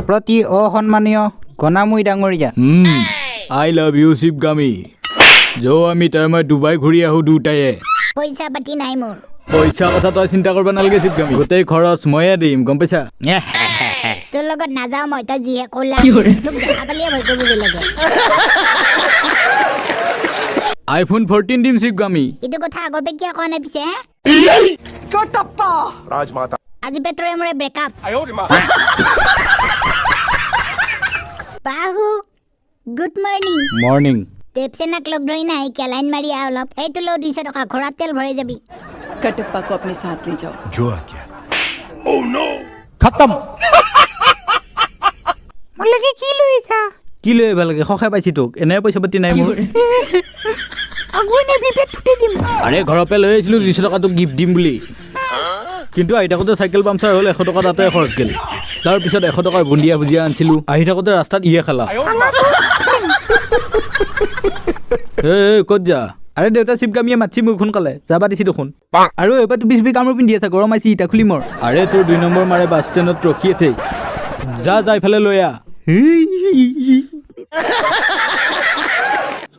প্ৰতি অসন্মানীয় গণামুই ডাঙৰীয়া I love you শিৱগামী যৌ আমি তই মই ডুবাই ঘূৰি আহোঁ দুটায়ে পইচা পাতি নাই মোৰ পইচা কথা তই চিন্তা কৰিব নালাগে শিৱগামী গোটেই খৰচ ময়ে দিম গম পাইছা তোৰ লগত নাযাওঁ মই তই যিহে ক'লা তোক দেখা পালিয়ে ভয় কৰিব লাগে আইফোন 14 দিম শিৱগামী এইটো কথা আগৰ পৰা কিয় কোৱা নাই পিছে আজি পেটৰে মোৰে ব্ৰেকআপ বাহু গুড মৰ্ণিং মৰ্ণিং দেৱসেনাক লগ ধৰি নাই কিয় লাইন মাৰি আহ অলপ এইটো ল 200 টকা ঘোঁৰাত তেল ভৰাই যাবি कटप्पा को अपने साथ ले जाओ जो आ गया ओह नो खत्म মলকে কি লৈছা কি লৈ আহিব লাগে সখাই পাইছি তোক এনে পইচা পাতি নাই মোৰ আগুনে বিপেট ফুটি দিম আৰে ঘৰৰ পৰা লৈ আহিছিলোঁ 200 টকা তোক গিফ্ট দিম বুলি কিন্তু আহি থাকোঁতে চাইকেল পামচাৰ হ'ল 100 টকা তাতে খৰচ গ'ল তাৰপিছত 100 টকাৰ বুন্দিয়া ভুজিয়া আনিছিলোঁ আহি থাকোঁতে ৰাস্তাত ইয়ে খালা ক'ত যা আৰে দেউতা শিৱগামীয়ে মাতছি মোক সোনকালে যাবা দিছি দেখোন আৰু এবাৰ টুপি চুপি কামোৰ পিন্ধি আছে গৰম আহিছে ইটা খুলি মোৰ আৰে তোৰ 2 নম্বৰ মাৰে বাছ ষ্টেণ্ডত ৰখি আছে যা যাই ফেলে লৈ আ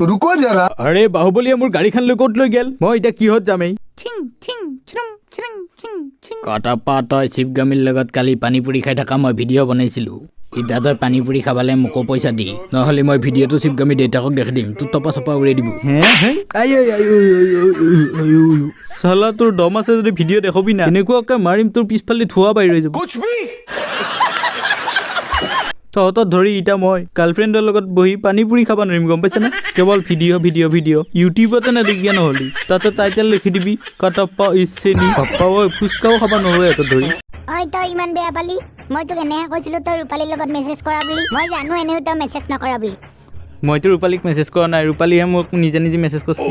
रुको जरा আৰে বাহুবলীয়ে মোৰ গাড়ীখন লৈ ক'ত লৈ গেল মই এতিয়া কিহত যামেই চিং চিং চিং চিং চিং চিং কটাপা তই শিৱগামীৰ লগত কালি পানী পুৰি খাই থকা মই ভিডিঅ' বনাইছিলোঁ এতিয়া তই পানী পুৰি খাবলৈ মোকো পইচা দি নহ'লে মই ভিডিঅ'টো শিৱগামী দেউতাকক দেখি দিম তোৰ টপা চপা উৰাই দিব চালা তোৰ দম আছে যদি ভিডিঅ' দেখবি না এনেকুৱাকৈ মাৰিম তোৰ পিছফালে ধোৱা বাহিৰ হৈ যাব তহঁতক ধৰি এতিয়া মই গাৰ্লফ্ৰেণ্ডৰ লগত বহি পানী পুৰি খাব নোৱাৰিম গম পাইছানে কেৱল ভিডিঅ' ভিডিঅ' ভিডিঅ' ইউটিউবতে নেদেখিয়া নহ'লি তাতে টাইটেল লিখি দিবি কটাপ্পা ইচ্ছেনি পাপ্পা ঐ ফুচকাও খাব নোৱাৰো এহঁতক ধৰি ঐ তই ইমান বেয়া পালি মই তোক এনেহে কৈছিলোঁ তই ৰূপালীৰ লগত মেছেজ কৰা বুলি মই জানো এনেও তই মেছেজ নকৰা বুলি মইতো ৰূপালীক মেছেজ কৰা নাই ৰূপালীয়ে মোক নিজে নিজে মেছেজ কৰিছে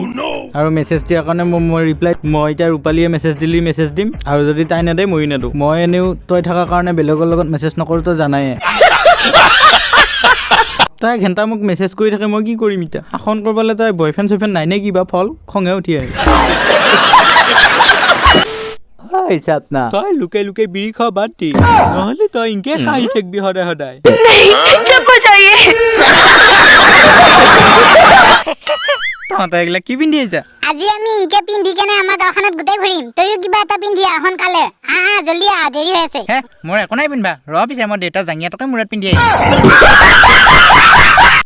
আৰু মেছেজ দিয়াৰ কাৰণে মই ৰিপ্লাই মই এতিয়া ৰূপালীয়ে মেছেজ দিলি মেছেজ দিম আৰু যদি তাই নেদে মই নেদো মই এনেও তই থকাৰ কাৰণে বেলেগৰ লগত মেছেজ নকৰোঁ তই জানায়ে তাই ঘণ্টা মোক মেছেজ কৰি থাকে মই কি কৰিম এতিয়া শাসন কৰিবলৈ তাই বয়ফ্ৰেণ্ড চয়ফ্ৰেণ্ড নাই নে কিবা ফল খঙে উঠি আহে হিচাপ না তই লুকাই লুকাই বিড়ি খোৱা বাদ দি নহ'লে তই ইনকে কাহি থাকিবি সদায় সদায় তহঁতে এইগিলা কি পিন্ধি আহিছা আজি আমি ইনকে পিন্ধি কেনে আমাৰ গাঁওখনত গোটেই ঘূৰিম তইও কিবা এটা পিন্ধি আহ সোনকালে জল্দি আহ দেৰি হৈ আছে মোৰ একো নাই পিন্ধবা ৰ পিছে মই দেউতা জাঙিয়াটোকে মূৰত পিন্ধি আহিম